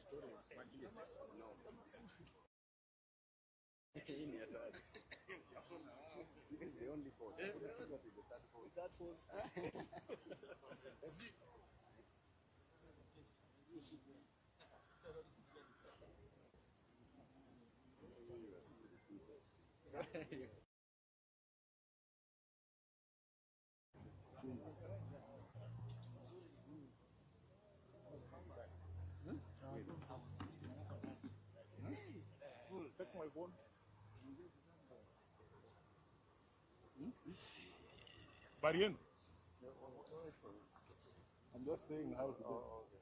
This is the only force. That force. Check my phone. Barien. I'm just saying how to do it.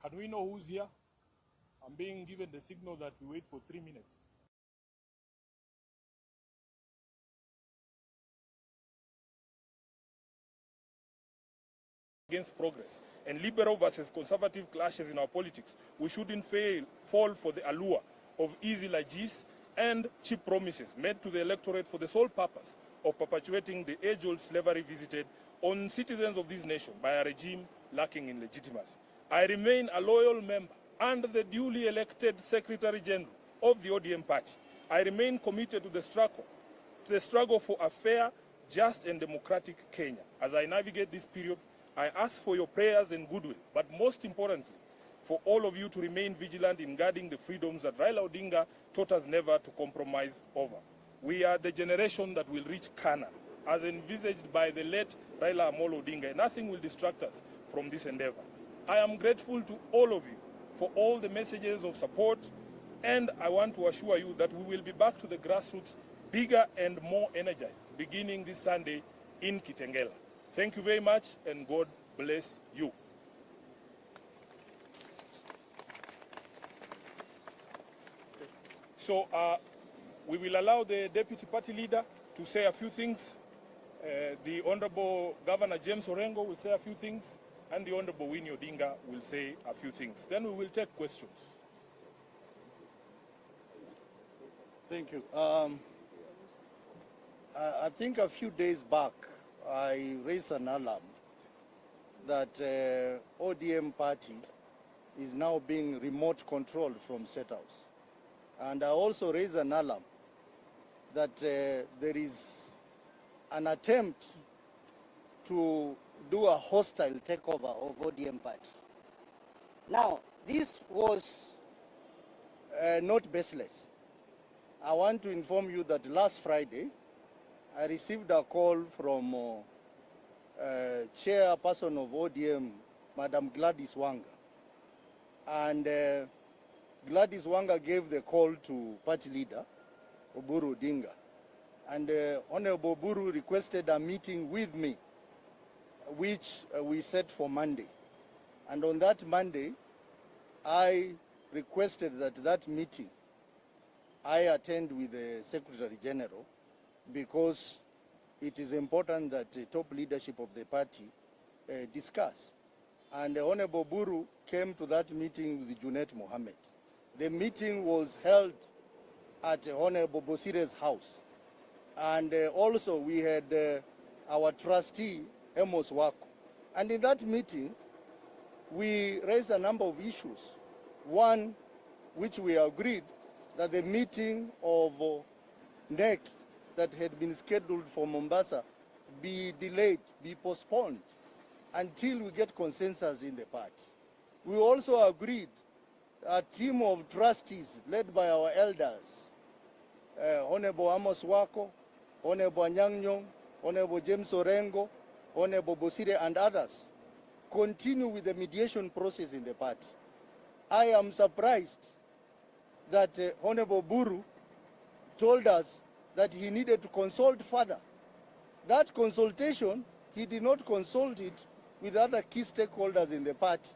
Can we know who's here? I'm being given the signal that we wait for 3 minutes. Against progress and liberal versus conservative clashes in our politics, we shouldn't fall for the allure of easy largesse and cheap promises made to the electorate for the sole purpose of perpetuating the age-old slavery visited on citizens of this nation by a regime lacking in legitimacy. I remain a loyal member and the duly elected Secretary General of the ODM party. I remain committed to the struggle for a fair, just and democratic Kenya. As I navigate this period, I ask for your prayers and goodwill, but most importantly, for all of you to remain vigilant in guarding the freedoms that Raila Odinga taught us never to compromise over. We are the generation that will reach Canaan, as envisaged by the late Raila Amolo Odinga. Nothing will distract us from this endeavor. I am grateful to all of you for all the messages of support, and I want to assure you that we will be back to the grassroots bigger and more energized, beginning this Sunday in Kitengela. Thank you very much, and God bless you. So we will allow the Deputy Party Leader to say a few things. The Honorable Governor James Orengo will say a few things, and the Honorable Winnie Odinga will say a few things. Then we will take questions. Thank you. I think a few days back, I raised an alarm that ODM party is now being remote controlled from State House. And I also raised an alarm that there is an attempt to do a hostile takeover of ODM party. Now, this was not baseless. I want to inform you that last Friday, I received a call from chairperson of ODM, Madam Gladys Wanga. And Gladys Wanga gave the call to party leader, Oburu Odinga. And Honorable Oburu requested a meeting with me, which we set for Monday. And on that Monday, I requested that meeting I attend with the Secretary General, because it is important that the top leadership of the party discuss. And Honorable Buru came to that meeting with Junet Mohammed. The meeting was held at Honorable Bosire's house. And also we had our trustee, Amos Wako. And in that meeting, we raised a number of issues. One, which we agreed that the meeting of NEC that had been scheduled for Mombasa be delayed, be postponed until we get consensus in the party. We also agreed a team of trustees led by our elders, Honorable Amos Wako, Honorable Nyangnyong, Honorable James Orengo, Honorable Bosire and others, continue with the mediation process in the party. I am surprised that Honorable Buru told us that he needed to consult further. That consultation, he did not consult it with other key stakeholders in the party,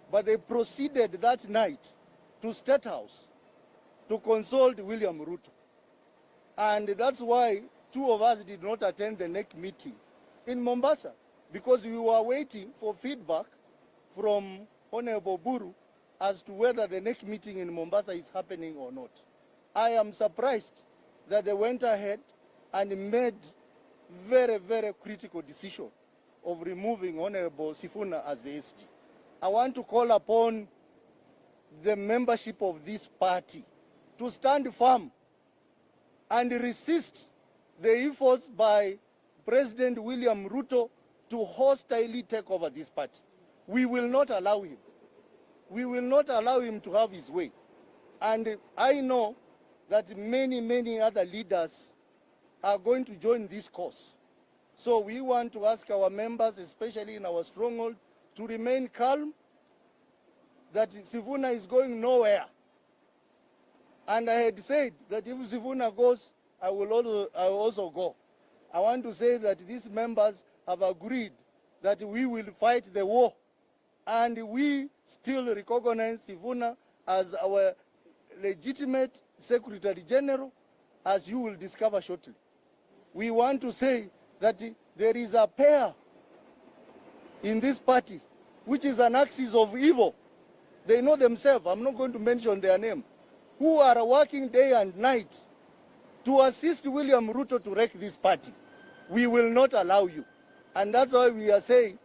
but they proceeded that night to State House to consult William Ruto. And that's why two of us did not attend the NEC meeting, in Mombasa, because we were waiting for feedback from Honorable Buru as to whether the next meeting in Mombasa is happening or not. I am surprised that they went ahead and made very, very critical decision of removing Honorable Sifuna as the SG. I want to call upon the membership of this party to stand firm and resist the efforts by President William Ruto to hostilely take over this party. We will not allow him. We will not allow him to have his way. And I know that many, many other leaders are going to join this cause. So we want to ask our members, especially in our stronghold, to remain calm, that Sifuna is going nowhere. And I had said that if Sifuna goes, I will also go. I want to say that these members have agreed that we will fight the war, and we still recognize Sifuna as our legitimate Secretary General, as you will discover shortly. We want to say that there is a pair in this party which is an axis of evil. They know themselves, I'm not going to mention their name, who are working day and night to assist William Ruto to wreck this party. We will not allow you. And that's why we are saying,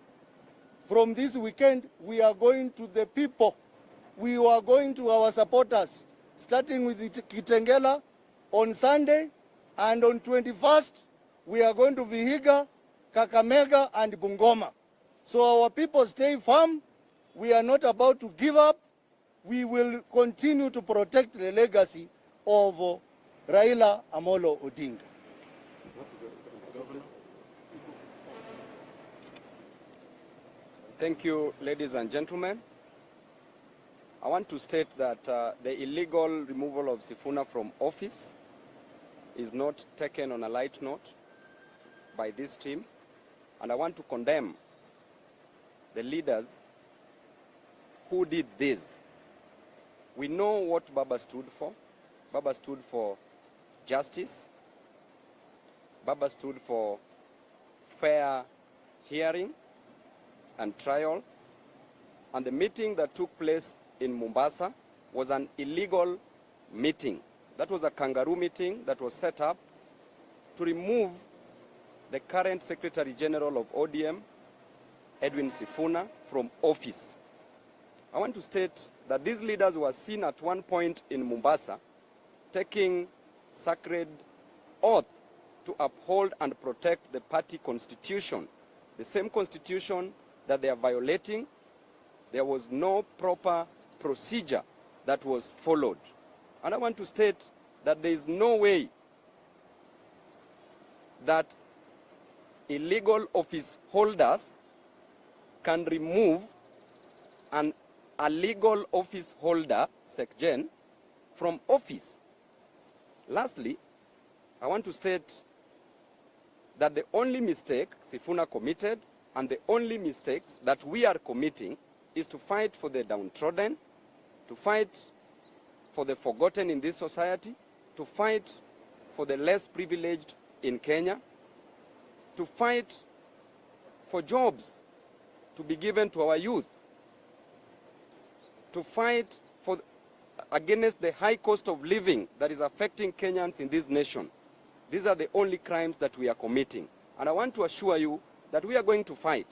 from this weekend, we are going to the people. We are going to our supporters, starting with Kitengela on Sunday, and on 21st, we are going to Vihiga, Kakamega, and Bungoma. So our people stay firm. We are not about to give up. We will continue to protect the legacy of Raila Amolo Odinga. Thank you, ladies and gentlemen. I want to state that the illegal removal of Sifuna from office is not taken on a light note by this team, and I want to condemn the leaders who did this. We know what Baba stood for. Baba stood for justice. Baba stood for fair hearing and trial. And the meeting that took place in Mombasa was an illegal meeting. That was a kangaroo meeting that was set up to remove the current Secretary General of ODM, Edwin Sifuna, from office. I want to state that these leaders were seen at one point in Mombasa taking sacred oath to uphold and protect the party constitution, the same constitution that they are violating. There was no proper procedure that was followed. And I want to state that there is no way that illegal office holders can remove a legal office holder, SecGen, from office. Lastly, I want to state that the only mistake Sifuna committed and the only mistakes that we are committing is to fight for the downtrodden, to fight for the forgotten in this society, to fight for the less privileged in Kenya, to fight for jobs to be given to our youth, to fight against the high cost of living that is affecting Kenyans in this nation. These are the only crimes that we are committing. And I want to assure you that we are going to fight.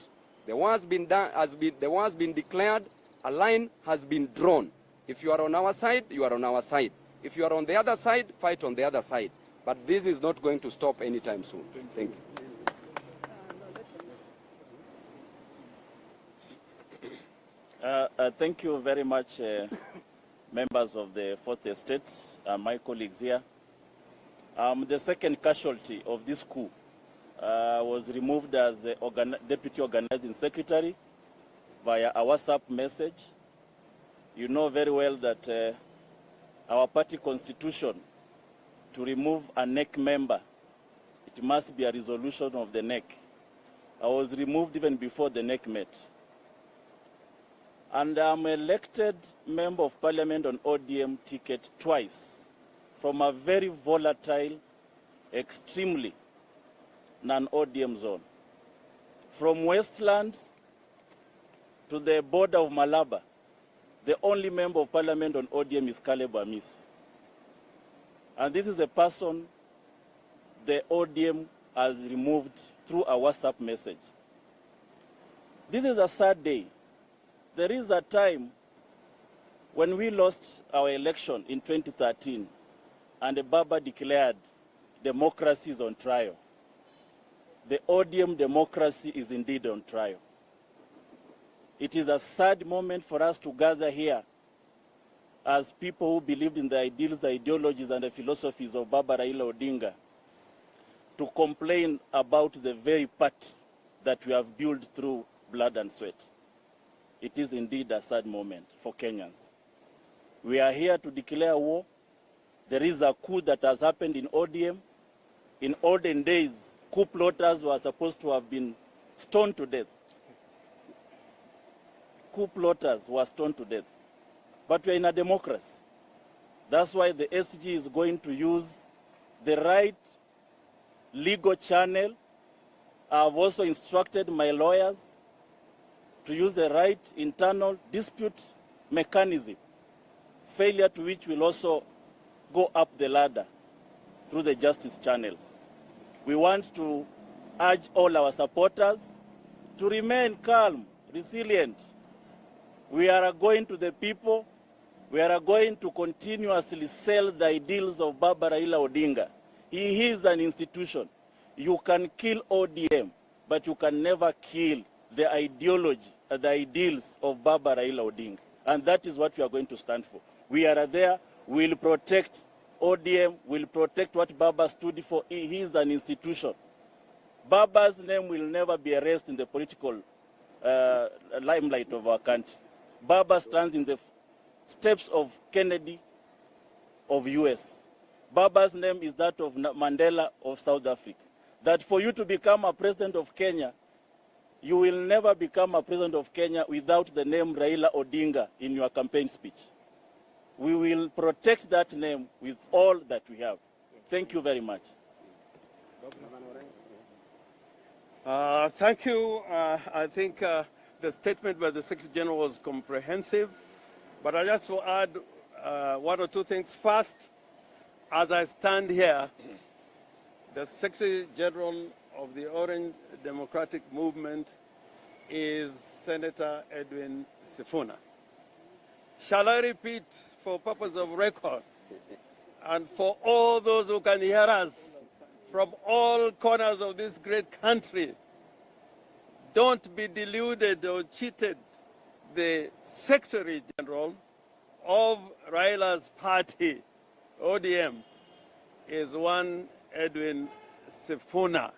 The war has been done, the war has been declared, a line has been drawn. If you are on our side, you are on our side. If you are on the other side, fight on the other side. But this is not going to stop anytime soon. Thank you. Thank you very much, members of the Fourth Estate, my colleagues here. The second casualty of this coup was removed as the Deputy Organizing Secretary via a WhatsApp message. You know very well that our party constitution, to remove a NEC member, it must be a resolution of the NEC. I was removed even before the NEC met. And I'm elected member of parliament on ODM ticket twice from a very volatile, extremely non-ODM zone. from Westland to the border of Malaba, the only member of parliament on ODM is Caleb Amis. And this is a person the ODM has removed through a WhatsApp message. This is a sad day. There is a time when we lost our election in 2013 and Baba declared democracy is on trial. The ODM democracy is indeed on trial. It is a sad moment for us to gather here as people who believed in the ideals, the ideologies, and the philosophies of Baba Raila Odinga to complain about the very part that we have built through blood and sweat. It is indeed a sad moment for Kenyans. We are here to declare war. There is a coup that has happened in ODM. In olden days, coup plotters were supposed to have been stoned to death. Coup plotters were stoned to death. But we are in a democracy. That's why the SG is going to use the right legal channel. I have also instructed my lawyers to use the right internal dispute mechanism, failure to which will also go up the ladder through the justice channels. We want to urge all our supporters to remain calm, resilient. We are going to the people. We are going to continuously sell the ideals of Baba Raila Odinga. He is an institution. You can kill ODM, but you can never kill the ideology, the ideals of Baba Raila Odinga. And that is what we are going to stand for. We are there. We will protect ODM. We will protect what Baba stood for. He is an institution. Baba's name will never be erased in the political limelight of our country. Baba stands in the steps of Kennedy of US. Baba's name is that of Mandela of South Africa. That for you to become a president of Kenya, you will never become a president of Kenya without the name Raila Odinga in your campaign speech. We will protect that name with all that we have. Thank you very much. Thank you. I think the statement by the Secretary General was comprehensive, but I just will add one or two things. First, as I stand here, the Secretary General of the Orange Democratic Movement is Senator Edwin Sifuna. Shall I repeat for purpose of record and for all those who can hear us from all corners of this great country? Don't be deluded or cheated. The Secretary General of Raila's party, ODM, is one Edwin Sifuna.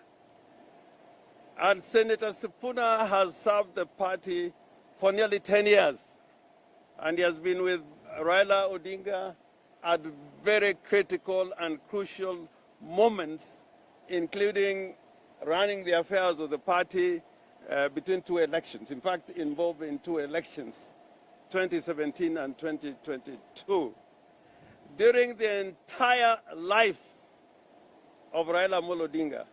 And Senator Sifuna has served the party for nearly 10 years. And he has been with Raila Odinga at very critical and crucial moments, including running the affairs of the party between two elections. In fact, involved in two elections, 2017 and 2022. During the entire life of Raila Amolo Odinga,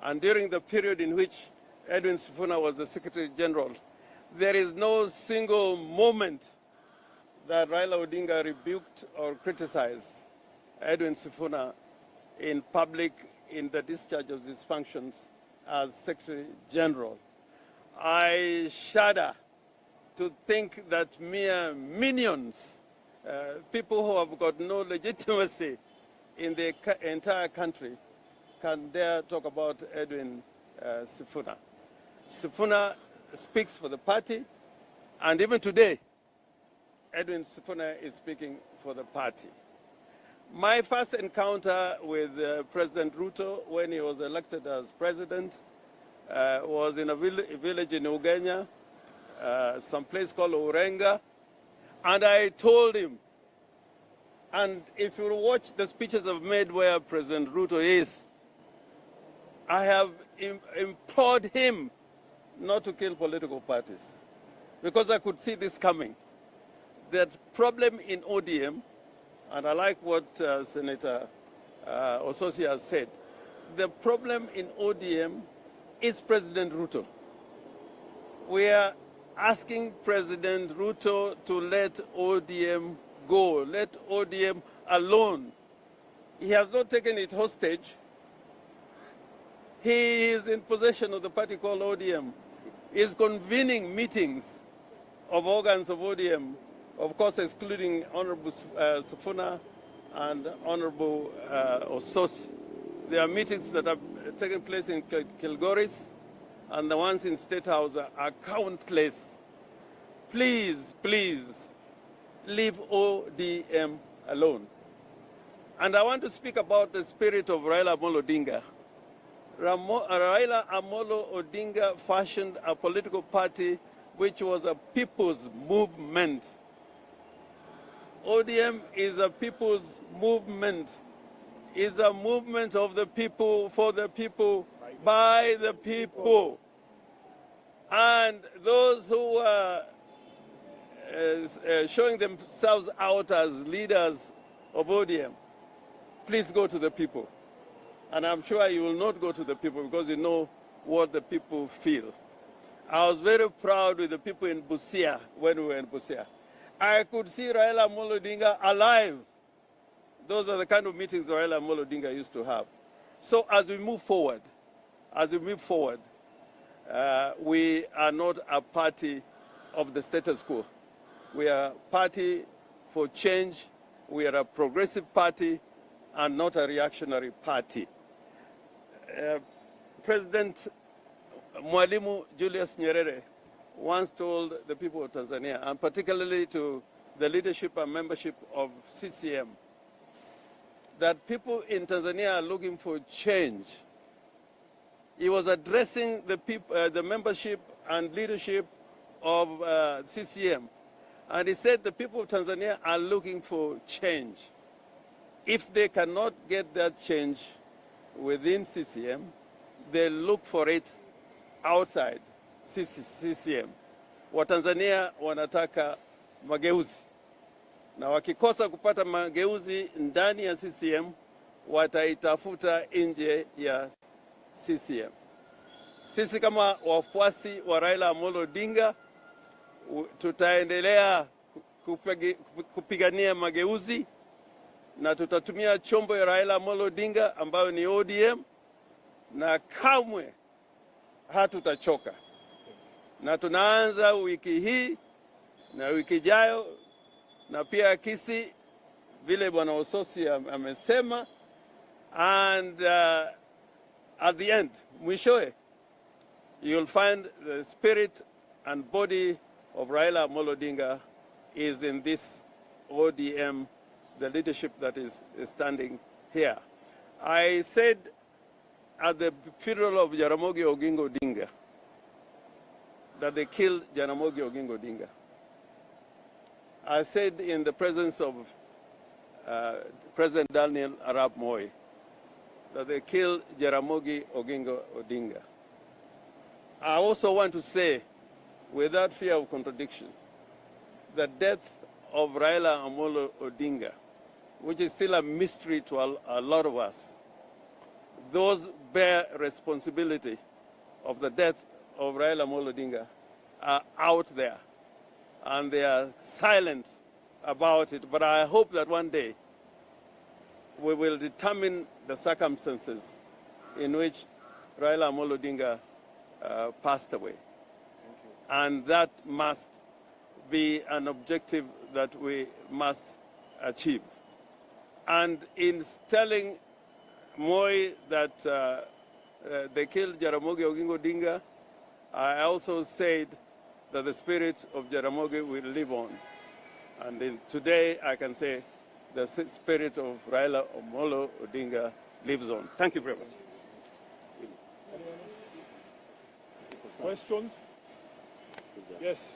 and during the period in which Edwin Sifuna was the Secretary General, there is no single moment that Raila Odinga rebuked or criticized Edwin Sifuna in public in the discharge of his functions as Secretary General. I shudder to think that mere minions, people who have got no legitimacy in the entire country, can dare talk about Edwin Sifuna. Sifuna speaks for the party, and even today, Edwin Sifuna is speaking for the party. My first encounter with President Ruto when he was elected as president was in a village in Ugenya, some place called Orengo, and I told him, and if you watch the speeches I've made where President Ruto is, I have implored him not to kill political parties, because I could see this coming. That problem in ODM, and I like what Senator Ososi has said, the problem in ODM is President Ruto. We are asking President Ruto to let ODM go, let ODM alone. He has not taken it hostage. He is in possession of the party called ODM. He is convening meetings of organs of ODM, of course excluding Honorable Sifuna and Honorable Ososi. There are meetings that have taken place in Kilgoris, and the ones in State House are countless. Please, please, leave ODM alone. And I want to speak about the spirit of Raila Amolo Odinga. Raila Amolo Odinga fashioned a political party which was a people's movement. ODM is a people's movement. Is a movement of the people, for the people, by the people. And those who are showing themselves out as leaders of ODM, please go to the people. And I'm sure you will not go to the people because you know what the people feel. I was very proud with the people in Busia when we were in Busia. I could see Raila Amolo Odinga alive. Those are the kind of meetings Raila Amolo Odinga used to have. So as we move forward, we are not a party of the status quo. We are a party for change. We are a progressive party and not a reactionary party. President Mwalimu Julius Nyerere once told the people of Tanzania, and particularly to the leadership and membership of CCM, that people in Tanzania are looking for change. He was addressing the membership and leadership of CCM, and he said the people of Tanzania are looking for change. If they cannot get that change within CCM, they look for it outside CCM. Watanzania wanataka mageuzi. Na wakikosa kupata mageuzi ndani ya CCM, wataitafuta nje ya CCM. Sisi kama wafuasi wa Raila Amolo Odinga tutaendelea kupigania mageuzi na tutatumia chombo ya Raila Amolo Odinga ambayo ni ODM, na kamwe hatutachoka. Na tunaanza wiki hii na wiki ijayo na pia Kisi vile Bwana Ososi amesema, and at the end, mwishowe, you'll find the spirit and body of Raila Amolo Odinga is in this ODM, the leadership that is standing here. I said at the funeral of Jaramogi Oginga Odinga that they killed Jaramogi Oginga Odinga. I said in the presence of President Daniel Arap Moi that they killed Jaramogi Oginga Odinga. I also want to say, without fear of contradiction, the death of Raila Amolo Odinga, which is still a mystery to a lot of us, those bear responsibility of the death of Raila Amolo Odinga are out there, and they are silent about it. But I hope that one day we will determine the circumstances in which Raila Amolo Odinga passed away. And that must be an objective that we must achieve. And in telling Moi that they killed Jaramogi Oginga Odinga, I also said that the spirit of Jaramogi will live on. And today I can say the spirit of Raila Amolo Odinga lives on. Thank you very much. Questions? Yes.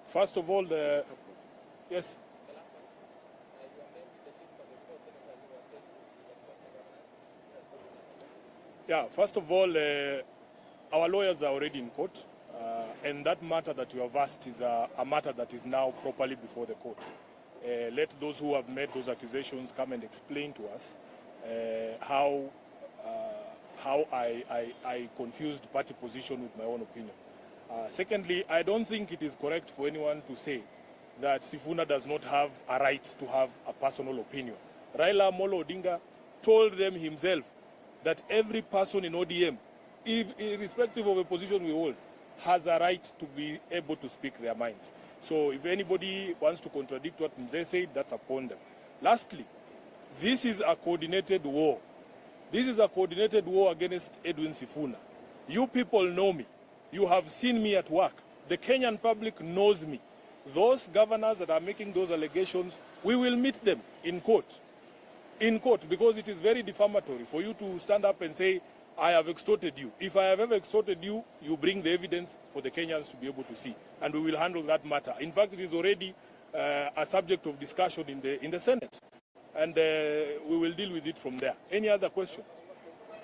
First of all, yes. Yeah, first of all, our lawyers are already in court, and that matter that you have asked is a matter that is now properly before the court. Let those who have made those accusations come and explain to us how I confused party position with my own opinion. Secondly, I don't think it is correct for anyone to say that Sifuna does not have a right to have a personal opinion. Raila Amolo Odinga told them himself that every person in ODM, irrespective of the position we hold, has a right to be able to speak their minds. So if anybody wants to contradict what Mzee said, that's upon them. Lastly, this is a coordinated war. This is a coordinated war against Edwin Sifuna. You people know me. You have seen me at work. The Kenyan public knows me. Those governors that are making those allegations, we will meet them in court. In court, because it is very defamatory for you to stand up and say, I have extorted you. If I have ever extorted you, you bring the evidence for the Kenyans to be able to see. And we will handle that matter. In fact, it is already a subject of discussion in the Senate. And we will deal with it from there. Any other question?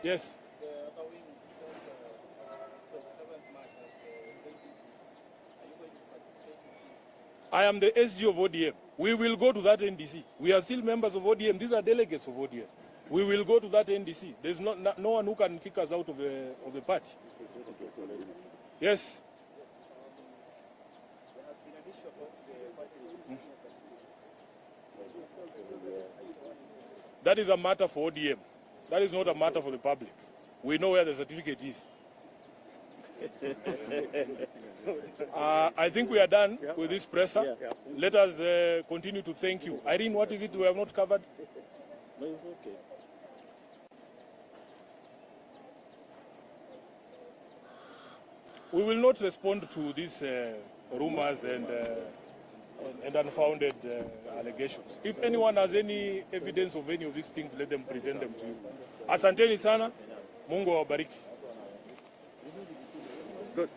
Yes. I am the SG of ODM. We will go to that NDC. We are still members of ODM. These are delegates of ODM. We will go to that NDC. There's no one who can kick us out of the party. Yes. That is a matter for ODM. That is not a matter for the public. We know where the certificate is. I think we are done with this presser. Let us continue to thank you. Irene, what is it we have not covered? No, it's okay. We will not respond to these rumors and unfounded allegations. If anyone has any evidence of any of these things, let them present them to you. Asanteni sana. Mungu awabariki. Good.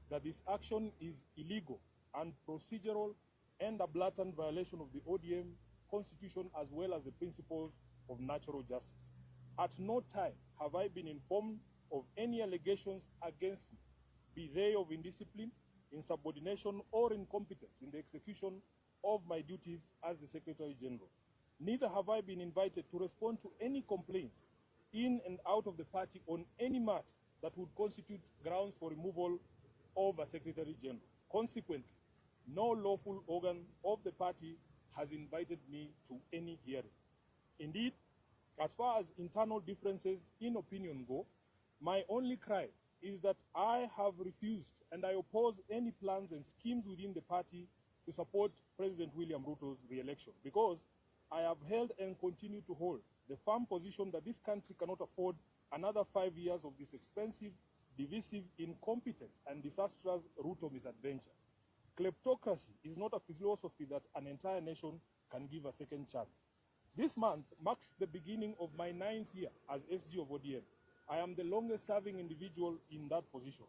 That this action is illegal and procedural and a blatant violation of the ODM constitution as well as the principles of natural justice. At no time have I been informed of any allegations against me, be they of indiscipline, insubordination, or incompetence in the execution of my duties as the Secretary General. Neither have I been invited to respond to any complaints in and out of the party on any matter that would constitute grounds for removal of a Secretary General. Consequently, no lawful organ of the party has invited me to any hearing. Indeed, as far as internal differences in opinion go, my only cry is that I have refused and I oppose any plans and schemes within the party to support President William Ruto's re-election, because I have held and continue to hold the firm position that this country cannot afford another 5 years of this expensive, divisive, incompetent, and disastrous Ruto misadventure. Kleptocracy is not a philosophy that an entire nation can give a second chance. This month marks the beginning of my 9th year as SG of ODM. I am the longest serving individual in that position.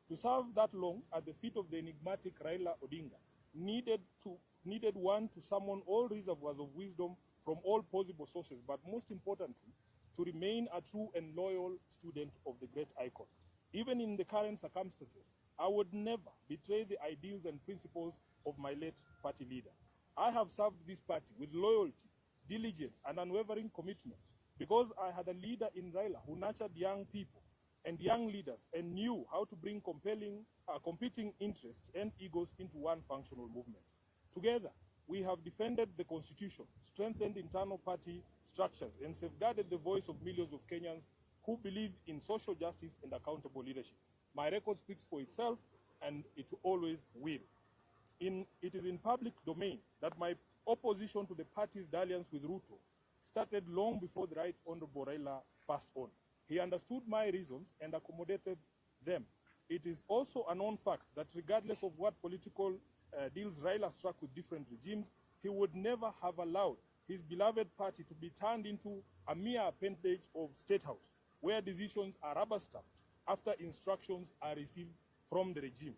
To serve that long at the feet of the enigmatic Raila Odinga needed one to summon all reservoirs of wisdom from all possible sources, but most importantly, to remain a true and loyal student of the great icon. Even in the current circumstances, I would never betray the ideals and principles of my late party leader. I have served this party with loyalty, diligence, and unwavering commitment because I had a leader in Raila who nurtured young people and young leaders and knew how to bring competing interests and egos into one functional movement. Together, we have defended the Constitution, strengthened internal party structures, and safeguarded the voice of millions of Kenyans who believe in social justice and accountable leadership. My record speaks for itself, and it always will. It is in public domain that my opposition to the party's dalliance with Ruto started long before the Right Honorable Raila passed on. He understood my reasons and accommodated them. It is also a known fact that regardless of what political deals Raila struck with different regimes, he would never have allowed his beloved party to be turned into a mere appendage of State House. where decisions are rubber-stamped after instructions are received from the regime.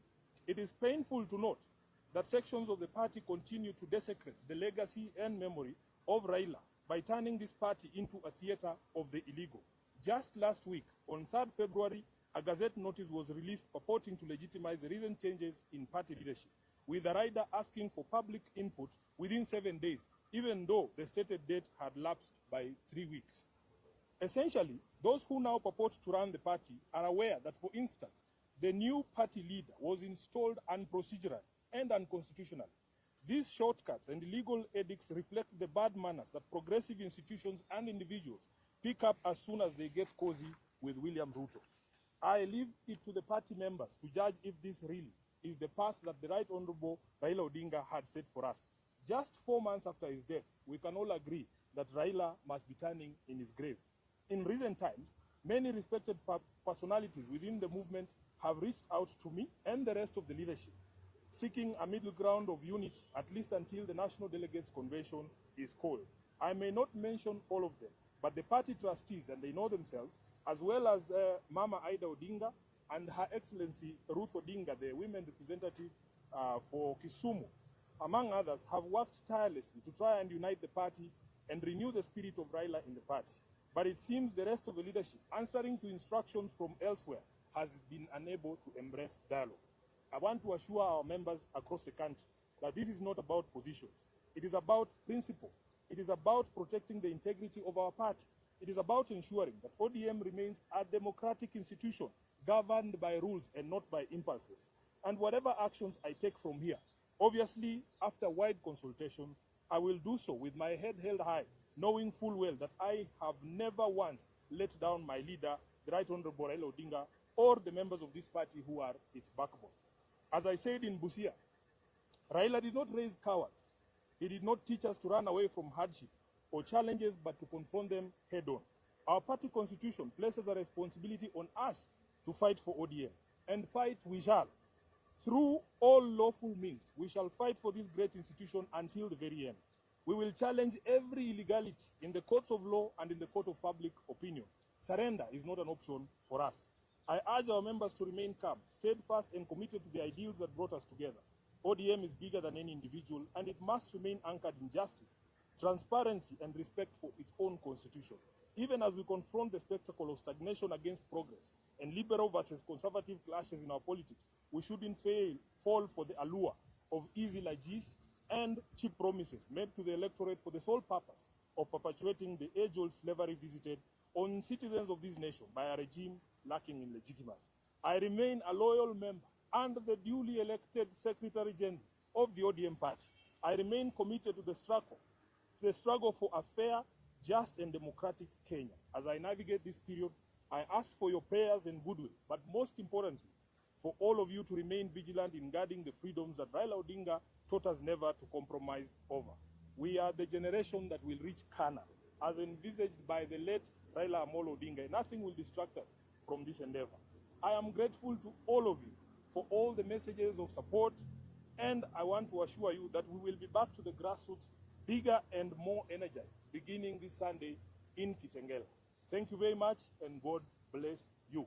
It is painful to note that sections of the party continue to desecrate the legacy and memory of Raila by turning this party into a theater of the illegal. Just last week, on 3rd February, a Gazette notice was released purporting to legitimize the recent changes in party leadership, with the rider asking for public input within 7 days, even though the stated date had lapsed by 3 weeks. Essentially, those who now purport to run the party are aware that, for instance, the new party leader was installed unprocedural and unconstitutional. These shortcuts and illegal edicts reflect the bad manners that progressive institutions and individuals pick up as soon as they get cozy with William Ruto. I leave it to the party members to judge if this really is the path that the Right Honorable Raila Odinga had set for us. Just 4 months after his death, we can all agree that Raila must be turning in his grave. In recent times, many respected personalities within the movement have reached out to me and the rest of the leadership, seeking a middle ground of unity, at least until the National Delegates Convention is called. I may not mention all of them, but the party trustees, and they know themselves, as well as Mama Ida Odinga and Her Excellency Ruth Odinga, the women representative for Kisumu, among others, have worked tirelessly to try and unite the party and renew the spirit of Raila in the party. But it seems the rest of the leadership, answering to instructions from elsewhere, has been unable to embrace dialogue. I want to assure our members across the country that this is not about positions. It is about principle. It is about protecting the integrity of our party. It is about ensuring that ODM remains a democratic institution governed by rules and not by impulses. And whatever actions I take from here, obviously, after wide consultations, I will do so with my head held high, knowing full well that I have never once let down my leader, the Right Honorable Raila Odinga, or the members of this party who are its backbone. As I said in Busia, Raila did not raise cowards. He did not teach us to run away from hardship or challenges, but to confront them head-on. Our party constitution places a responsibility on us to fight for ODM, and fight we shall. Through all lawful means, we shall fight for this great institution until the very end. We will challenge every illegality in the courts of law and in the court of public opinion. Surrender is not an option for us. I urge our members to remain calm, steadfast, and committed to the ideals that brought us together. ODM is bigger than any individual, and it must remain anchored in justice, transparency, and respect for its own constitution. Even as we confront the spectacle of stagnation against progress and liberal versus conservative clashes in our politics, we shouldn't fall for the allure of easy largesse and cheap promises made to the electorate for the sole purpose of perpetuating the age-old slavery visited on citizens of this nation by a regime lacking in legitimacy. I remain a loyal member and the duly elected Secretary General of the ODM party. I remain committed to the struggle for a fair, just, and democratic Kenya. As I navigate this period, I ask for your prayers and goodwill, but most importantly, for all of you to remain vigilant in guarding the freedoms that Raila Odinga taught us never to compromise over. We are the generation that will reach Canaan, as envisaged by the late Raila Amolo Odinga. Nothing will distract us from this endeavor. I am grateful to all of you for all the messages of support, and I want to assure you that we will be back to the grassroots, bigger and more energized, beginning this Sunday in Kitengela. Thank you very much, and God bless you.